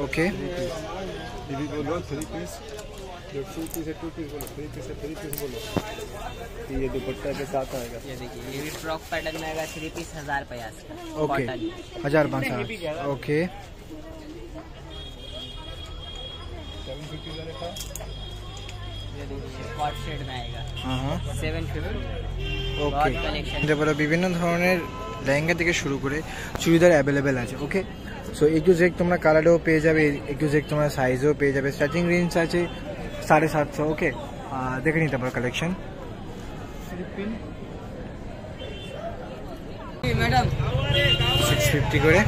Okay ये भी बोलो 3 पीस, 2 पीस है 2 पीस बोलो, 3 पीस है 3 पीस बोलो। ये दुपट्टा के साथ आएगा। ये देखिए, ये भी फ्रॉक पैटर्न में आएगा। 3 पीस 1050 का। ओके 1050। ओके 750 का रखा। ये देखिए कॉट शेड में आएगा। हाँ 750। ओके कलेक्शन বিভিন্ন ধরনের লেহেঙ্গা থেকে শুরু করে চুড়িদার অ্যাভেলেবেল আছে। Okay so A to Z তোমরা কালারেও পেয়ে যাবে, A to Z তোমরা সাইজেও পেয়ে যাবে। স্টার্টিং রেঞ্জ আছে 750। ওকে দেখে নিতে পারো কালেকশন। मैडम 650 করে।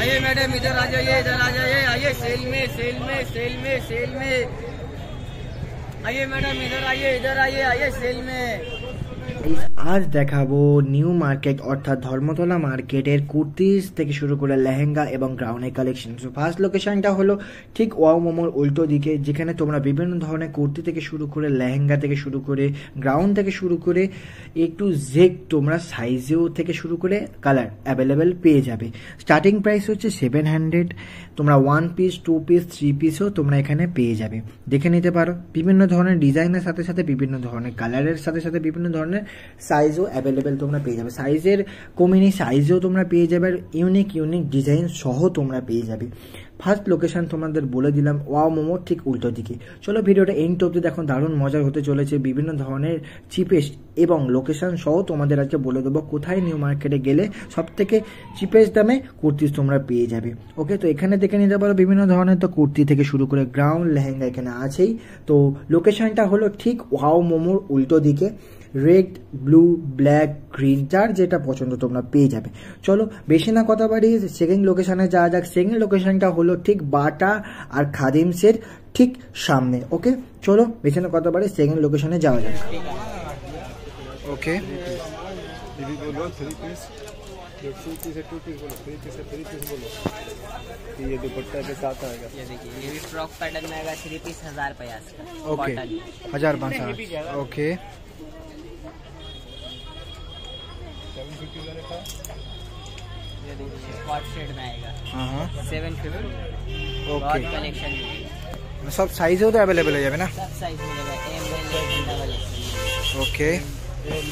आइए मैडम, इधर आ जाइए, इधर आ जाइए। आइए सेल में सेल में सेल में सेल में। आइए मैडम, इधर आइए, इधर आइए, आइए सेल में। আজ দেখাবো নিউ মার্কেট অর্থাৎ ধর্মতলা মার্কেটের কুর্তিজ থেকে শুরু করে লেহেঙ্গা এবং গ্রাউন্ডের কালেকশন। সো ফার্স্ট লোকেশনটা হলো ঠিক ওয়াও মোমোর উল্টো দিকে, যেখানে তোমরা বিভিন্ন ধরনের কুর্তি থেকে শুরু করে লেহেঙ্গা থেকে শুরু করে গ্রাউন্ড থেকে শুরু করে একটু জেড তোমরা সাইজেও থেকে শুরু করে কালার অ্যাভেলেবেল পেয়ে যাবে। স্টার্টিং প্রাইস হচ্ছে 700। তোমরা 1 পিস 2 পিস 3 পিসও তোমরা এখানে পেয়ে যাবে, দেখে নিতে পারো। বিভিন্ন ধরনের ডিজাইনের সাথে সাথে বিভিন্ন ধরনের কালারের সাথে সাথে বিভিন্ন ধরনের সাইজও অ্যাভেলেবেল তোমরা পেয়ে যাবে। সাইজের কমিনি সাইজও তোমরা পেয়ে যাবে, আর ইউনিক ডিজাইন সহ তোমরা পেয়ে যাবে। ফার্স্ট লোকেশন তোমাদের বলে দিলাম, ওয়াও মোমোর ঠিক উল্টো দিকে। চলো ভিডিওটা এন্ড অবধি দেখো, দারুণ মজার হতে চলেছে। বিভিন্ন ধরনের চিপেস্ট এবং লোকেশন সহ তোমাদের আজকে বলে দেবো কোথায় নিউ মার্কেটে গেলে সব থেকে চিপেস্ট দামে কুর্তি তোমরা পেয়ে যাবে। ওকে তো এখানে দেখে নিতে পারো বিভিন্ন ধরনের তো কুর্তি থেকে শুরু করে গ্রাউন্ড লেহেঙ্গা এখানে আছেই। তো লোকেশনটা হলো ঠিক ওয়াও মোমোর উল্টো দিকে। রেড, ব্লু, ব্ল্যাক, গ্রিন, যার যেটা পছন্দ তোমরা পেয়ে যাবে। চলো বেশি না কথা বাড়িয়ে সেকেন্ড লোকেশনে যাওয়া যাক। সেকেন্ড লোকেশনটা হলো ঠিক বাটা আর খাদিমসের ঠিক সামনে। ওকে চলো বেশি না কথা বাড়িয়ে সেকেন্ড লোকেশনে যাওয়া যাক। ওকে ये भी बोलो 3 पीस, 2 पीस है 2 पीस बोलो, 3 पीस है 3 पीस बोलो। ये दुपट्टा के साथ आएगा। ये देखिए, ये भी फ्रॉक पैटर्न में आएगा। 3 पीस 1050 का। ओके 1050। ओके 750 का रखा। ये देखिए कॉट शेड में आएगा। हाँ 750। ओके कलेक्शन সব সাইজেও তো অ্যাভেলেবেল হয়ে যাবে না? सब साइज मिलेगा। M L double XL. Okay L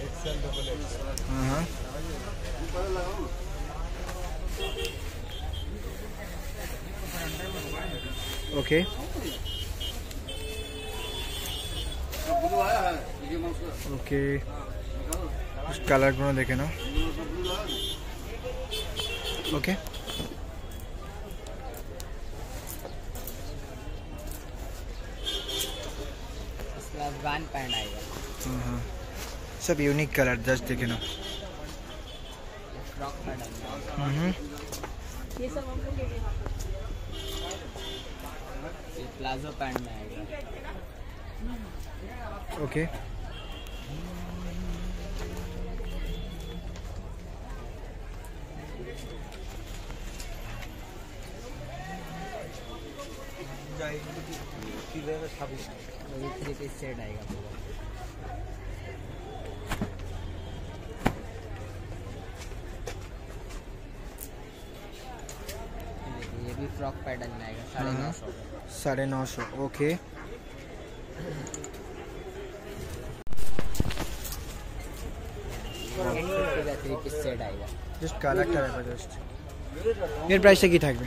XL double XL. हाँ ओके ओके কালার গুলো দেখে নাও। ওকে अफगान पैंट आएगा। हाँ सब यूनिक कलर जस्ट देखे ना। फ्रॉक पैटर्न ये प्लाजो पैंट में आएगा। ओके ये 3 पीस सेट आएगा पूरा। ये भी फ्रॉक पैटर्न में आएगा। 950। 950। ओके 3 पीस सेट आएगा। জাস্ট কালারটা দেখো জাস্ট। এর প্রাইসটা কি থাকবে?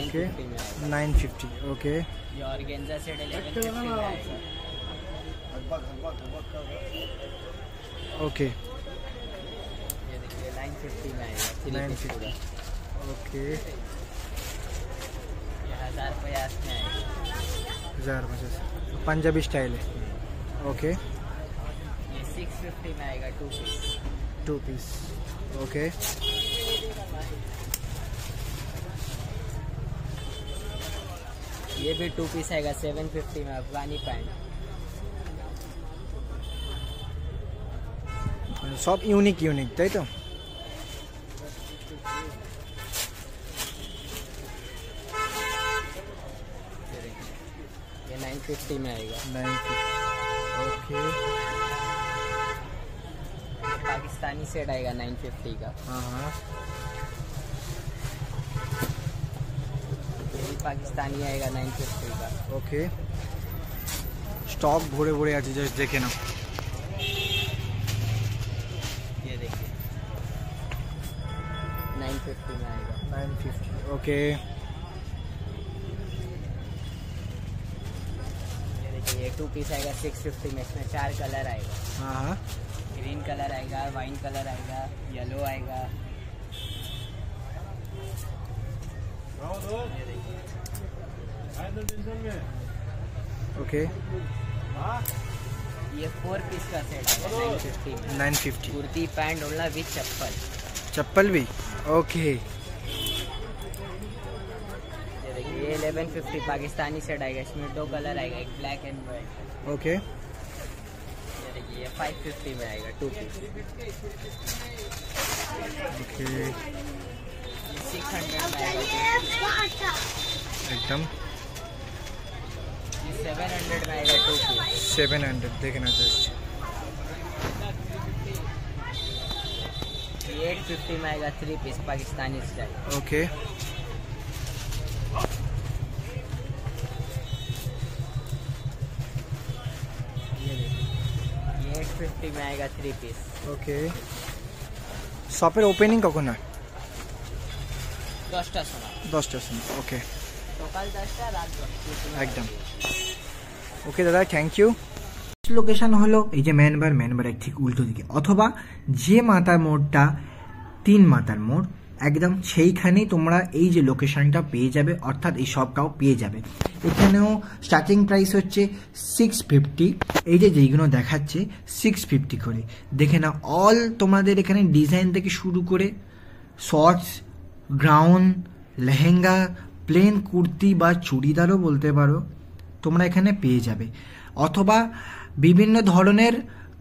ओके 950। ओके ये ऑर्गेन्जा सेट 1150 में आएगा। ओके ये देखिए 950 में आएगा। 3 पीस पूरा। ओके ये 1050 में आएगा। 1050 पंजाबी स्टाइल है। ओके ये 650 में आएगा। 2 पीस। 2 पीस। ओके ये भी 2 पीस आएगा। 750 में अफगानी पैंट। सब यूनिक তাই তো? ये 950 में आएगा। 950। ओके पाकिस्तानी सेट आएगा 950 का। हाँ, ये भी पाकिस्तानी आएगा 950 का। ओके। स्टॉक भरे भरे আছে, जस्ट देखे ना। ये देखिए 950 में आएगा। 950, ओके। ये 2 पीस आएगा 650 में। इसमें 4 कलर आएगा। हाँ, ग्रीन कलर आएगा, वाइन कलर आएगा, येलो आएगा। ये देखिए ओके। ये 4 पीस का सेट है 950 में। 950, कुर्ती पैंट ओढ़ना विथ चप्पल। चप्पल भी, ओके। ये देखिए ये 1150 पाकिस्तानी सेट आएगा। इसमें 2 कलर आएगा, एक ब्लैक एंड वाइट। ओके। ये देखिए ये 550 में आएगा 2 पीस। ओके, ये 600 में आएगा। एकदम ये 700 में आएगा 2 पीस। 700 देखना जस्ट। ये 850 में आएगा 3 पीस पाकिस्तानी स्टाइल। ओके। ये देखिए ये 850 में आएगा 3 पीस। ওকে। শপের ওপেনিং কখন হয়? 10টা সময়। 10টার সময়, ওকে। সকাল 10টা রাত 10টা। একদম ওকে দাদা, থ্যাংক ইউ। লোকেশন হলো এই যে ম্যানবারের ঠিক উল্টো দিকে, অথবা যে মাতার মোড়টা 3 মাতার মোড় একদম সেইখানেই তোমরা এই যে লোকেশনটা পেয়ে যাবে, অর্থাৎ এই শপটাও পেয়ে যাবে। এখানেও স্টার্টিং প্রাইস হচ্ছে 650। এই যে যেইগুলো দেখাচ্ছে 650 করে। দেখে না, অল তোমাদের এখানে ডিজাইন থেকে শুরু করে shorts, ground, lehenga, plain kurti বা চুড়িদারও বলতে পারো, তোমরা এখানে পেয়ে যাবে। অথবা বিভিন্ন ধরনের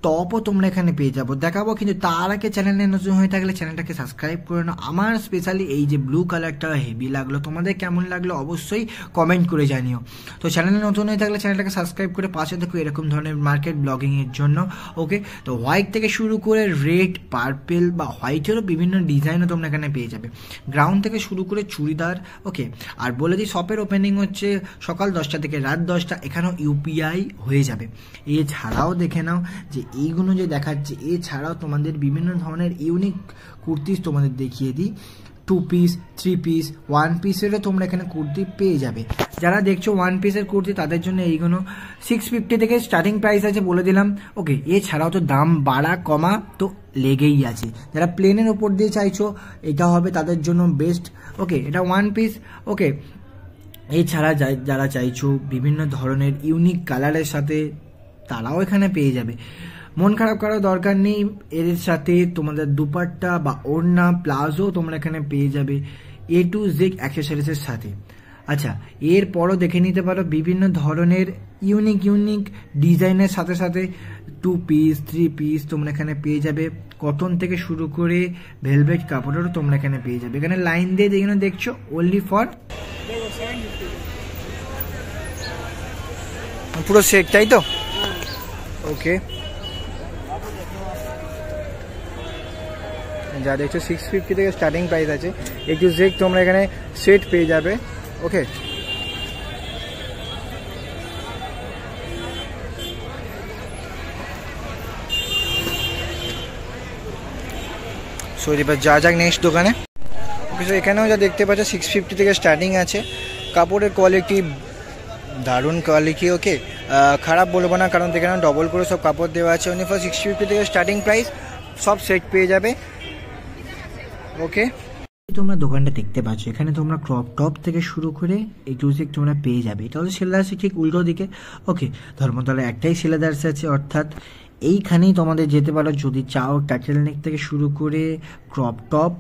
টপও তোমরা এখানে পেয়ে যাবো, দেখাবো। কিন্তু তার আগে চ্যানেলে নতুন হয়ে থাকলে চ্যানেলটাকে সাবস্ক্রাইব করে নাও। আমার স্পেশালি এই যে ব্লু কালারটা হেভি লাগলো, তোমাদের কেমন লাগলো অবশ্যই কমেন্ট করে জানিও। তো চ্যানেলে নতুন হয়ে থাকলে চ্যানেলটাকে সাবস্ক্রাইব করে পাশে দেখো এরকম ধরনের মার্কেট ব্লগিংয়ের জন্য, ওকে। তো হোয়াইট থেকে শুরু করে রেড, পার্পেল বা হোয়াইটেরও বিভিন্ন ডিজাইনও তোমরা এখানে পেয়ে যাবে। গ্রাউন্ড থেকে শুরু করে চুড়িদার, ওকে। আর বলে দিই শপের ওপেনিং হচ্ছে সকাল 10টা থেকে রাত 10টা। এখানেও ইউপিআই হয়ে যাবে। এছাড়াও দেখে নাও যে এইগুলো যে দেখাচ্ছে, এছাড়াও তোমাদের বিভিন্ন ধরনের ইউনিক কুর্তি তোমাদের দেখিয়ে দিই। 2 পিস, 3 পিস, 1 পিসেরও তোমরা এখানে কুর্তি পেয়ে যাবে। যারা দেখছো 1 পিসের কুর্তি তাদের জন্য এইগুলো 650 থেকে স্টার্টিং প্রাইস আছে বলে দিলাম, ওকে। এছাড়াও তো দাম বাড়া কমা তো লেগেই আছে। যারা প্লেনের ওপর দিয়ে চাইছো এটা হবে তাদের জন্য বেস্ট, ওকে। এটা 1 পিস, ওকে। এছাড়া যারা চাইছো বিভিন্ন ধরনের ইউনিক কালারের সাথে, তারাও এখানে পেয়ে যাবে। মন খারাপ করার দরকার নেই, এর সাথে তোমাদের দুপাট্টা বা ওড়না, প্লাজো তোমরা এখানে পেয়ে যাবে A to Z অ্যাক্সেসরিজের সাথে। আচ্ছা, এরপরও দেখে নিতে পারো বিভিন্ন ধরনের ইউনিক ডিজাইনের সাথে সাথে 2 পিস, 3 পিস তোমরা এখানে পেয়ে যাবে। কটন থেকে শুরু করে ভেলভেট কাপড়েরও তোমরা এখানে পেয়ে যাবে। এখানে লাইন দিয়ে যেগুলো দেখছো ওনলি ফর পুরো সেট, তাই তো? ওকে। যা দেখছো 650 থেকে স্টার্টিং প্রাইস আছে। A to Z তোমরা এখানে সেট পেয়ে যাবে, ওকে। সো এবার যা যাক নেক্সট দোকানে। এখানেও যা দেখতে পাচ্ছ 650 থেকে স্টার্টিং আছে। কাপড়ের কোয়ালিটি দারুণ কোয়ালিটি, ওকে। খারাপ বলবো না, কারণ এখানে ডবল করে সব কাপড় দেওয়া আছে। অনলি ফর 650 থেকে স্টার্টিং প্রাইস, সব সেট পেয়ে যাবে, ওকে। তোমরা দোকানটা দেখতে পাচ্ছ, এখানে তোমরা ক্রপ টপ থেকে শুরু করে A to Z তোমরা পেয়ে যাবে। এটা হচ্ছে সেলাদার্স ঠিক উল্টো দিকে, ওকে। ধর্মতলায় একটাই সেলাদার্স আছে, অর্থাৎ এইখানেই তোমাদের যেতে পারো যদি চাও। টার্টেল নেক থেকে শুরু করে crop top,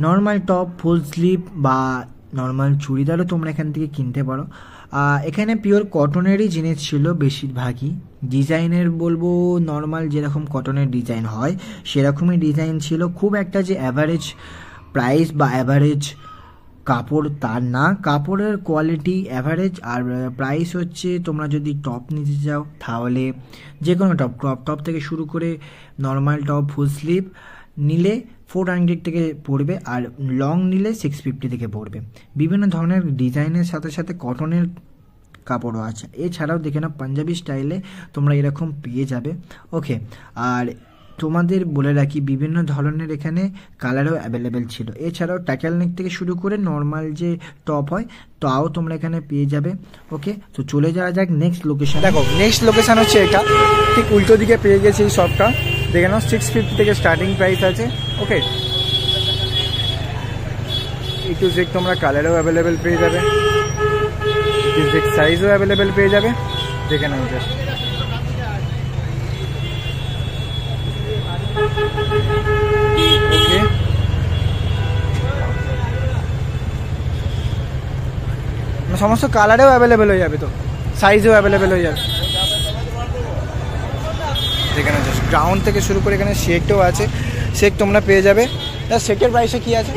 normal top, full sleeve বা নর্মাল চুড়িদারও তোমরা এখান থেকে কিনতে পারো। এখানে পিওর কটনেরই জিনিস ছিল বেশিরভাগই। ডিজাইনের বলবো নর্মাল যেরকম কটনের ডিজাইন হয় সেরকমই ডিজাইন ছিল। খুব একটা যে অ্যাভারেজ প্রাইস বা অ্যাভারেজ কাপড় তার না, কাপড়ের কোয়ালিটি অ্যাভারেজ। আর প্রাইস হচ্ছে তোমরা যদি টপ নিতে চাও তাহলে যে কোনো টপ, ক্রপ টপ থেকে শুরু করে নর্মাল টপ ফুল স্লিভ নিলে 400 থেকে পড়বে, আর লং নিলে 650 থেকে পড়বে। বিভিন্ন ধরনের ডিজাইনের সাথে সাথে কটনের কাপড়ও আছে। এছাড়াও দেখে নাও পাঞ্জাবি স্টাইলে তোমরা এরকম পেয়ে যাবে। ওকে, আর তোমাদের বলে রাখি বিভিন্ন ধরনের এখানে কালারও অ্যাভেলেবেল ছিল। এছাড়াও টাকেল নেক থেকে শুরু করে নর্মাল যে টপ হয় তাও তোমরা এখানে পেয়ে যাবে। ওকে, তো চলে যাওয়া যাক নেক্সট লোকেশন। দেখো নেক্সট লোকেশন হচ্ছে এটা, ঠিক উল্টো দিকে পেয়ে গেছি এই শপটা। দেখে নাও 650 থেকে স্টার্টিং প্রাইস আছে। ওকে, একটু চেক তোমরা কালারও অ্যাভেলেবেল পেয়ে যাবে, একটু সাইজও অ্যাভেলেবেল পেয়ে যাবে। দেখে নাও জাস্ট। ওকে, সমস্ত কালারেও অ্যাভেলেবেল হয়ে যাবে, তো সাইজও অ্যাভেলেবেল হয়ে যাবে। এখানে জাস্ট গ্রাউন্ড থেকে শুরু করে এখানে শেকটাও আছে, শেক তোমরা পেয়ে যাবে। শেকের প্রাইসে কি আছে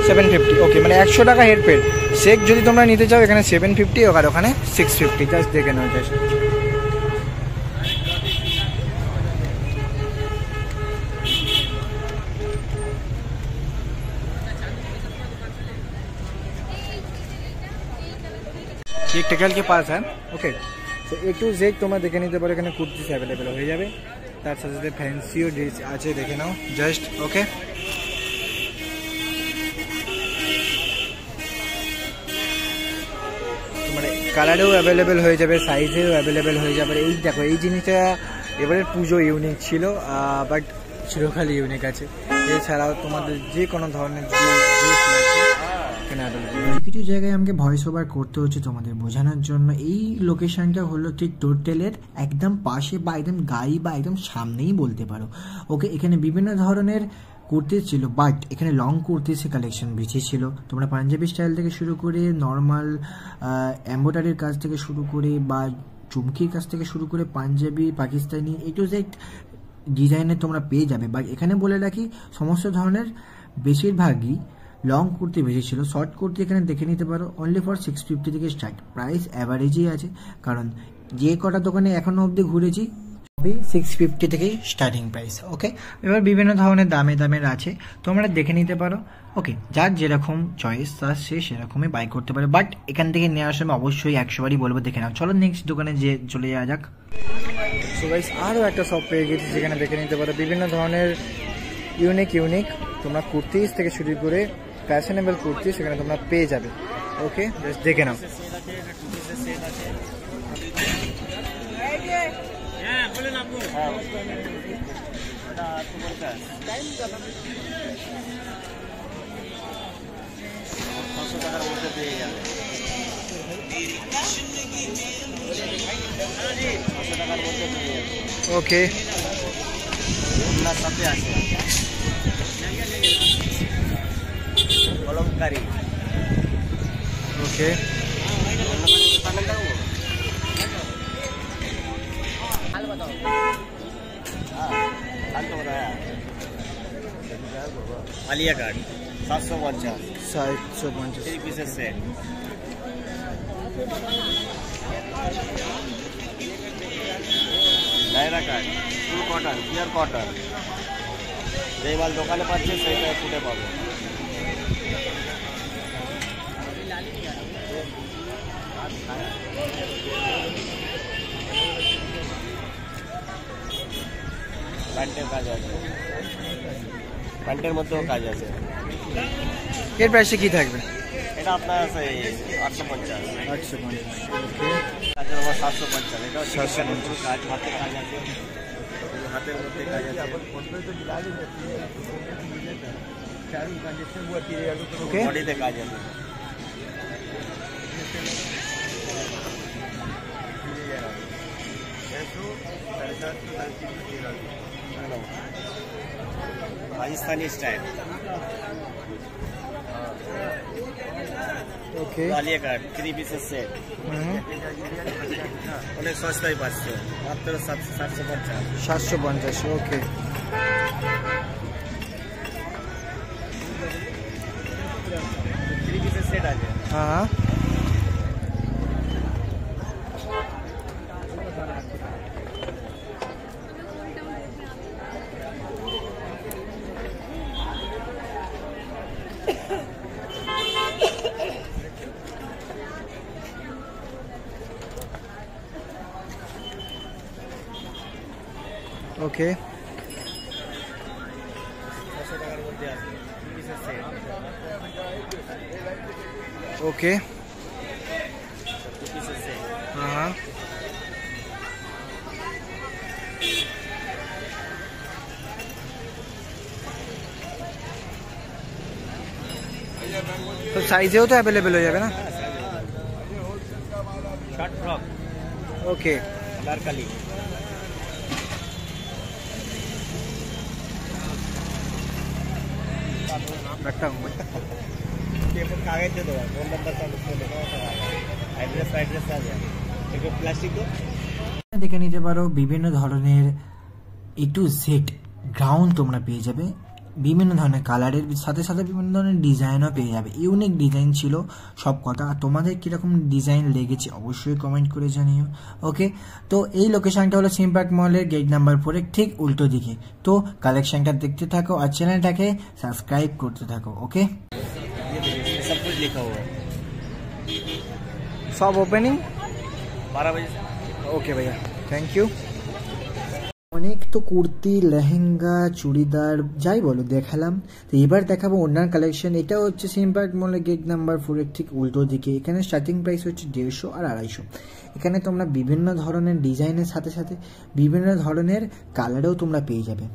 750। ওকে, মানে 100 টাকা হেড পেড। শেক যদি তোমরা নিতে চাও এখানে 750, আর ওখানে 650। জাস্ট দেখে নাও জাস্ট। ये टेकल के पास है। ओके, तो ए टू जेड তোমরা দেখে নিতে পারো, এখানে কুর্তিস অ্যাভেলেবেল হয়ে যাবে। তার সাথে সাথে ফ্যান্সিও ড্রেস আছে, দেখে নাও জাস্ট। ওকে, মানে কালারেও অ্যাভেলেবেল হয়ে যাবে, সাইজেও অ্যাভেলেবেল হয়ে যাবে। এই দেখো এই জিনিসটা এবারে পুজো ইউনিক ছিল, বাট চিরকালই ইউনিক আছে। এছাড়াও তোমাদের যে কোনো ধরনের কিছু জায়গায় আমাকে ভয়েস ওভার করতে হচ্ছে তোমাদের বোঝানোর জন্য। এই লোকেশনটা হলো ঠিক টোটালের একদম পাশে বা একদম গায়ে বা একদম সামনেই বলতে পারো। ওকে, এখানে বিভিন্ন ধরনের কুর্তিস ছিল, বাট এখানে লং কুর্তিসের কালেকশন বেশি ছিল। তোমরা পাঞ্জাবি স্টাইল থেকে শুরু করে নর্মাল এমব্রয়ডারির কাজ থেকে শুরু করে বা চুমকির কাজ থেকে শুরু করে পাঞ্জাবি, পাকিস্তানি এ টু জেড ডিজাইনের তোমরা পেয়ে যাবে। বাট এখানে বলে রাখি সমস্ত ধরনের বেশিরভাগই লং কুর্তি বেশি ছিল। শর্ট কুর্তি এখানে দেখে নিতে পারো, অনলি ফর 650 থেকে স্টার্ট। প্রাইস অ্যাভারেজই আছে, কারণ যে কটা দোকানে এখনো অবধি ঘুরেছি 650 থেকে স্টার্টিং প্রাইস। ওকে, এবার বিভিন্ন ধরনের দামের আছে, তোমরা দেখে নিতে পারো। ওকে, যার যেরকম চয়েস তার সে সেরকমই বাই করতে পারে, বাট এখান থেকে নেওয়ার সময় অবশ্যই 100 বারই বলবো দেখে নাও। চলো নেক্সট দোকানে যে চলে যাওয়া যাক। সো গাইস, আরও একটা শপ পেয়ে গেছি যেখানে দেখে নিতে পারো বিভিন্ন ধরনের ইউনিক তোমরা কুর্তিস থেকে শুরু করে ফ্যাশনেবল কুর্তি সেখানে তোমরা পেয়ে যাবে। ওকে, জাস্ট দেখে নাও। ওকে, সাথে আছে কলমকারি। ওকে, আলিয়া কার্ড 750 3 পিসের সেট। ডায়রা card full cotton, pure cotton. যেই মাল দোকানে পাচ্ছে সেইটা ফুটে পাবো। প্যান্টের কাজ আছে, প্যান্টের মধ্যেও কাজ আছে। এর প্রাইসে কি থাকবে? এটা আপনার 850। কাজের আবার 750। এটা 750 কাজ, হাতের কাজ আছে, হাতের মধ্যে কাজ আছে। ওকে, বডিতে কাজ আছে। পাকিস্তানি স্টাইল। ওকে, আলিয়া কাট 3 পিসের সেট। অনেক সস্তায় পাচ্ছে, মাত্র 750। ওকে, রেট আছে। হ্যাঁ ওকে ওকে हाँ तो साइजेও তো अवेलेबल हो जाएगा ना शॉर्ट फ्रॉक ओके अनारकली रखता हूँ मैं कागज दे दो फोन नंबर का उसको लिखा एड्रेस आ जाए एक प्लास्टिक दो দেখে নিতে পারো বিভিন্ন ধরনের এ টু জেড গ্রাউন্ড তোমরা পেয়ে যাবে বিভিন্ন ধরনের কালারের সাথে সাথে বিভিন্ন ধরনের ডিজাইনও পেয়ে যাবে ইউনিক ডিজাইন ছিল সব কথা আর তোমাদের কীরকম ডিজাইন লেগেছে অবশ্যই কমেন্ট করে জানিও ওকে তো এই লোকেশনটা হলো সিম্প্যাক্ট মলের গেট নাম্বার 4 ঠিক উল্টো দিকে তো কালেকশনটা দেখতে থাকো আর চ্যানেলটাকে সাবস্ক্রাইব করতে থাকো ওকে सब कुछ लिखा हुआ है सब ओपनिंग 12 बजे से ओके भैया थैंक यू অনেক তো কুর্তি লেহেঙ্গা চুড়িদার যাই বলো দেখালাম তো এবার দেখাবো ওনার কালেকশন এটা হচ্ছে সিম্প্যাক্ট মলের গেট নাম্বার 4 ঠিক উল্টো দিকে এখানে স্টার্টিং প্রাইস হচ্ছে 150 আর 250 এখানে তোমরা বিভিন্ন ধরনের ডিজাইনের সাথে সাথে বিভিন্ন ধরনের কালারেও তোমরা পেয়ে যাবে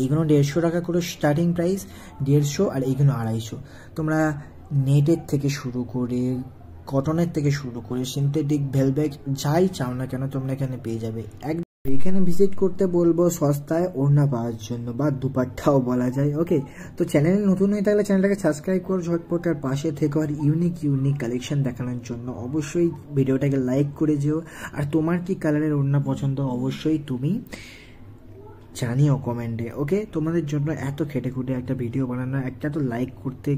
এইগুলো 150 টাকা করে স্টার্টিং প্রাইস 150 আর এইগুলো 250 তোমরা নেটের থেকে শুরু করে কটনের থেকে শুরু করে সিনথেটিক ভেলভেট যাই চাও না কেন তোমরা এখানে পেয়ে যাবে এখানে ভিজিট করতে বলবো সস্তায় ওড়না পাওয়ার জন্য বা দুপাট্টাও বলা যায় ওকে তো চ্যানেলে নতুন হয়ে থাকলে চ্যানেলটাকে সাবস্ক্রাইব করো ঝটপট আর পাশে থেকে আর ইউনিক কালেকশন দেখানোর জন্য অবশ্যই ভিডিওটাকে লাইক করে যেও আর তোমার কি কালারের ওড়না পছন্দ অবশ্যই তুমি জানিও কমেন্টে ওকে তোমাদের জন্য এত খেটে খুঁটে একটা ভিডিও বানানো একটা তো লাইক করতে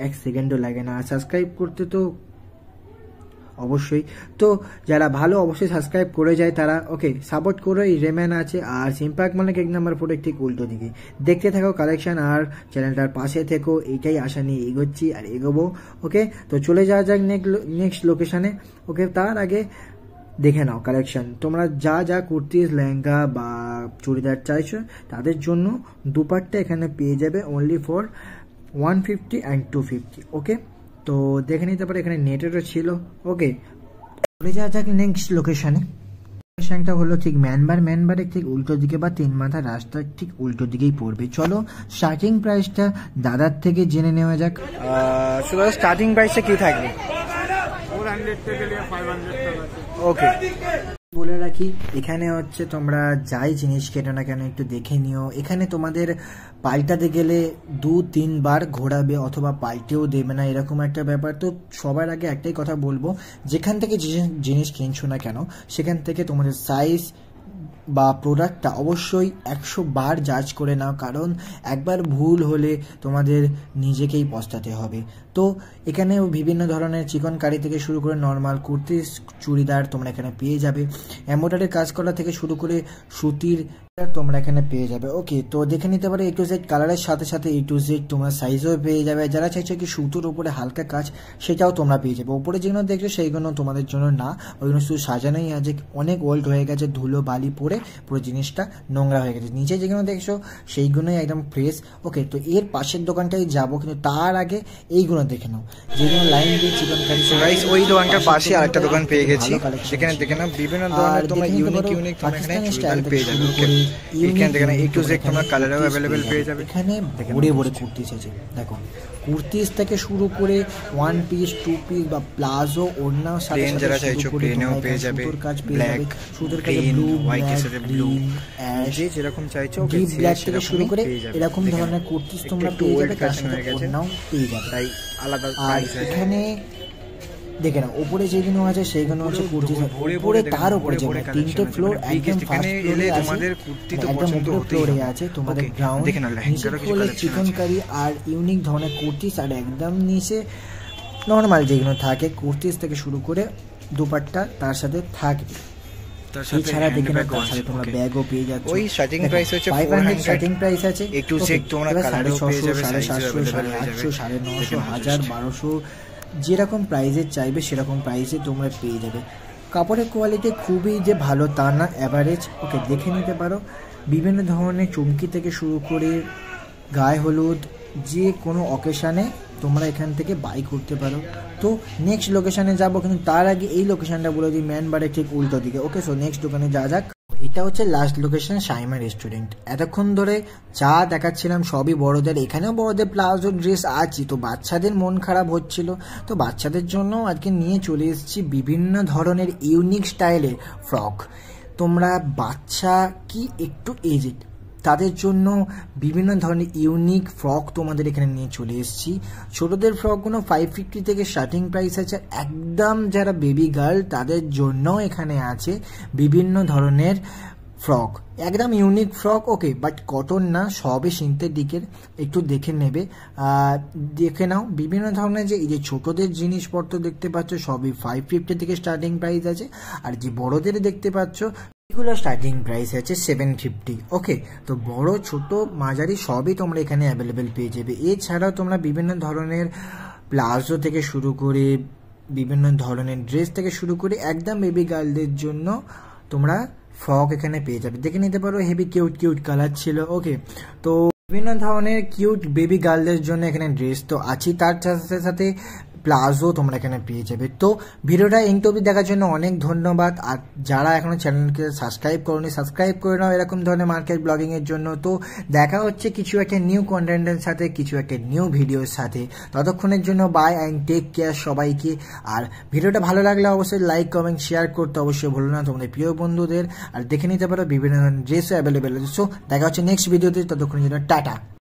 1 সেকেন্ডও লাগে না আর সাবস্ক্রাইব করতে তো অবশ্যই তো যারা ভালো অবশ্যই সাবস্ক্রাইব করে যায় তারা ওকে সাপোর্ট করো এই রেম্যান আছে আর সিম্প্যাক্ট মানে গেট নাম্বার 4 ঠিক উল্টো দিকে দেখতে থাকো কালেকশন আর চ্যানেলটার পাশে থেকো এইটাই আশা নিয়ে এগোচ্ছি আর এগোবো ওকে তো চলে যাওয়া যাক নেক্সট লোকেশনে ওকে তার আগে দেখে নাও কালেকশন তোমরা যা যা কুর্তিজ লেহেঙ্গা বা চুড়িদার চাইছো তাদের জন্য দুপাট্টা এখানে পেয়ে যাবে অনলি ফর 150 অ্যান্ড 250 ওকে তো দেখে নিতে পারো এখানে নেটেরও ছিল ওকে চলে যাওয়া যাক নেক্সট লোকেশনে লোকেশনটা হলো ঠিক ম্যানবারের ঠিক উল্টো দিকে বা 3 মাথা রাস্তার ঠিক উল্টো দিকেই পড়বে চলো স্টার্টিং প্রাইসটা দাদার থেকে জেনে নেওয়া যাক শুধু স্টার্টিং প্রাইসে কি থাকবে 400 থেকে নিয়ে 500 টাকা ওকে বলে রাখি এখানে হচ্ছে তোমরা যাই জিনিস কেটো না কেন একটু দেখে নিও এখানে তোমাদের পাল্টাতে গেলে 2-3 বার ঘোরাবে অথবা পাল্টেও দেবে না এরকম একটা ব্যাপার তো সবার আগে একটাই কথা বলবো যেখান থেকে জিনিস কিনছো না কেন সেখান থেকে তোমাদের সাইজ বা প্রোডাক্টটা অবশ্যই 100 বার জাজ করে নাও কারণ একবার ভুল হলে তোমাদের নিজেকেই পস্তাতে হবে তো এখানেও বিভিন্ন ধরনের চিকন কারি থেকে শুরু করে নর্মাল কুর্তি চুড়িদার তোমরা এখানে পেয়ে যাবে এমব্রয়ডারির কাজ করা থেকে শুরু করে সুতির তোমরা এখানে পেয়ে যাবে ওকে তো দেখে নিতে পারো A to Z কালারের সাথে সাথে A to Z তোমরা সাইজও পেয়ে যাবে যারা চাইছো কি সুতোর উপরে হালকা কাজ সেটাও তোমরা পেয়ে যাবে উপরে যেগুলো দেখছো সেইগুলো তোমাদের জন্য না ওইগুলো শুধু সাজানোই আছে অনেক ওল্ড হয়ে গেছে ধুলো বালি পরে পুরো জিনিসটা নোংরা হয়ে গেছে নিচে যেগুলো দেখছো সেইগুলোই একদম ফ্রেশ ওকে তো এর পাশের দোকানটাই যাবো কিন্তু তার আগে এইগুলো দেখে নাও যেগুলো লাইন দিয়ে চিকন কারি গাইস ওই দোকানটার পাশে আরেকটা দোকান পেয়ে গেছি যেখানে দেখে নাও বিভিন্ন ধরনের তোমরা ইউনিক তোমরা এখানে চুড়িদার পেয়ে যাবে ওকে এখানে দেখেন A to Z তোমরা কালারও अवेलेबल পেয়ে যাবে এখানে ভরে ভরে কুর্তি আছে দেখো কুর্তিজ থেকে শুরু করে 1 পিস 2 পিস বা প্লাজো ওড়নাও সাথে প্লেন যারা চাইছো প্লেনও পেয়ে যাবে ব্ল্যাক সুতোর কাজ গ্রিন ব্লু হোয়াইট এর সাথে ব্লু অ্যাশ যে যেরকম চাইছো ডিপ ব্ল্যাক থেকে শুরু করে এরকম ধরনের কুর্তিজ তোমরা পেয়ে যাবে তার সাথে ওড়নাও পেয়ে যাবে তাই আলাদা আর প্রাইস আছে এখানে দেখে না উপরে যেগুলো আছে সেইগুলো হচ্ছে কুর্তি উপরে তার উপরে যে তিনটে ফ্লোর একদম ফার্স্ট ফ্লোরে তোমাদের কুর্তি তো একদম পছন্দ উপরে হতেই ফ্লোরে হবে আছে তোমাদের গ্রাউন্ড দেখে নাও লেহেঙ্গারও কিছু নিচে কালেকশন চিকন আছে কারি আর ইউনিক ধরনের কুর্তি আর একদম নিচে নর্মাল যেগুলো থাকে কুর্তিস থেকে শুরু করে দুপাট্টা তার সাথে থাকবে। এছাড়া দেখে নাও তার সাথে তোমরা ব্যাগও পেয়ে যাচ্ছ। ওই স্টার্টিং প্রাইস হচ্ছে 500 স্টার্টিং প্রাইস আছে। একটু চেক তোমরা কালারও পেয়ে যাবে, 750, 850, 950, 1000, 1200 যেরকম প্রাইসে চাইবে সেরকম প্রাইসে তোমরা পেয়ে যাবে। কাপড়ের কোয়ালিটি খুবই যে ভালো তা না, অ্যাভারেজ। ওকে, দেখে নিতে পারো। বিভিন্ন ধরনের চুমকি থেকে শুরু করে গায়ে হলুদ যে কোনো অকেশানে তোমরা এখান থেকে বাই করতে পারো। তো নেক্সট লোকেশানে যাবো, কিন্তু তার আগে এই লোকেশানটা বলে দিই, ম্যানবারের ঠিক উল্টো দিকে। ওকে, সো নেক্সট দোকানে যা যাক। এটা হচ্ছে লাস্ট লোকেশন, শাইমা রেস্টুরেন্ট। এতক্ষণ ধরে যা দেখাচ্ছিলাম সবই বড়দের, এখানেও বড়দের প্লাজো ড্রেস আছে। তো বাচ্চাদের মন খারাপ হচ্ছিল, তো বাচ্চাদের জন্য আজকে নিয়ে চলে এসেছি বিভিন্ন ধরনের ইউনিক স্টাইলের ফ্রক। তোমরা বাচ্চা কি একটু এজেড তাদের জন্য বিভিন্ন ধরনের ইউনিক ফ্রক তোমাদের এখানে নিয়ে চলে এসেছি। ছোটদের ফ্রকগুলো 550 থেকে স্টার্টিং প্রাইস আছে। একদম যারা বেবি গার্ল তাদের জন্য এখানে আছে বিভিন্ন ধরনের ফ্রক, একদম unique frock. Okay, but cotton না, সবই সিনথেটিকের। একটু দেখে নেবে, দেখে নাও। বিভিন্ন ধরনের যে এই যে ছোটদের জিনিসপত্র দেখতে পাচ্ছ সবই 550 থেকে স্টার্টিং প্রাইস আছে। আর যে বড়দের দেখতে পাচ্ছ এগুলো স্টার্টিং প্রাইস আছে 750। ওকে, তো বড় ছোট মাঝারি সবই তোমরা এখানে অ্যাভেলেবেল পেয়ে যাবে। এছাড়াও তোমরা বিভিন্ন ধরনের প্লাজো থেকে শুরু করে বিভিন্ন ধরনের ড্রেস থেকে শুরু করে একদম বেবি গার্লদের জন্য তোমরা ফ্রক এখানে পেয়ে যাবে। দেখে নিতে পারো, হেভি কিউট কিউট কালার ছিল। ওকে, তো বিভিন্ন ধরনের কিউট বেবি গার্লদের জন্য এখানে ড্রেস তো আছে, তার সাথে সাথে প্লাজো তোমরা এখানে পেয়ে যাবে। তো ভিডিওটা এন্ড অবধি দেখার জন্য অনেক ধন্যবাদ। আর যারা এখনো চ্যানেলকে সাবস্ক্রাইব করোনি, সাবস্ক্রাইব করে নাও এরকম ধরনের মার্কেট ব্লগিং এর জন্য। তো দেখা হচ্ছে কিছু একটা নিউ কন্টেন্টের সাথে, কিছু একটা নিউ ভিডিওর সাথে। ততক্ষণের জন্য বাই অ্যান্ড টেক কেয়ার সবাইকে। আর ভিডিওটা ভালো লাগলে অবশ্যই লাইক কমেন্ট শেয়ার করতে অবশ্যই ভুলো না তোমাদের প্রিয় বন্ধুদের। আর দেখে নিতে পারো বিভিন্ন ধরনের ড্রেসও অ্যাভেলেবেল আছে। সো দেখা হচ্ছে নেক্সট ভিডিওতে, ততক্ষণের জন্য টাটা।